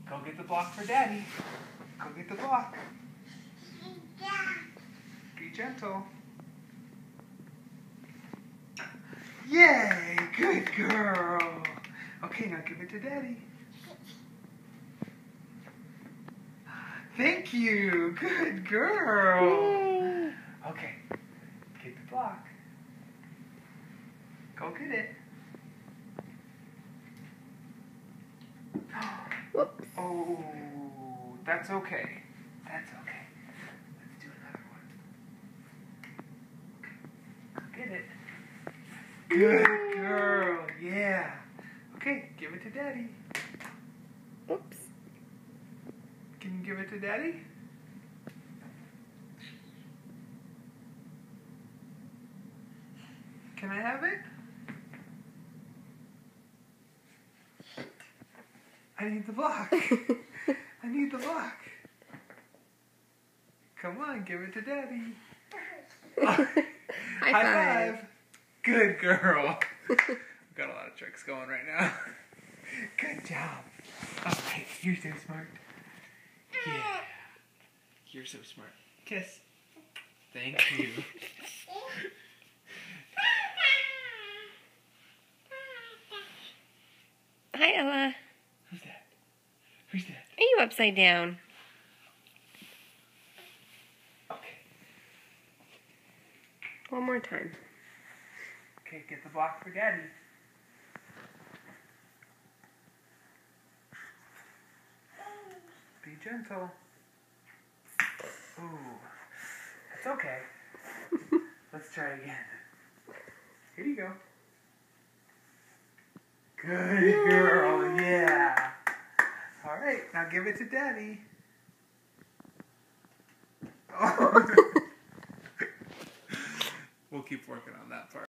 Go get the block for Daddy. Go get the block. Be gentle. Yay! Good girl. Okay, now give it to Daddy. Thank you. Good girl. Yay. Okay, get the block. Go get it. Whoops. Oh, that's okay. That's okay. Let's do another one. Okay, go get it. Good girl. Yeah. Okay, give it to Daddy. Oops. Can you give it to Daddy? Can I have it? I need the block. I need the block. Come on, give it to Daddy. High five. Good girl. We've got a lot of tricks going right now. Good job. Okay, you're so smart. Yeah. You're so smart. Kiss. Thank you. Hi, Ella. Who's that? Who's that? Are you upside down? Okay. One more time. Okay, get the block for Daddy. Be gentle. Ooh, that's okay. Let's try again. Here you go. Good girl, yeah. All right, now give it to Daddy. We'll keep working on that part.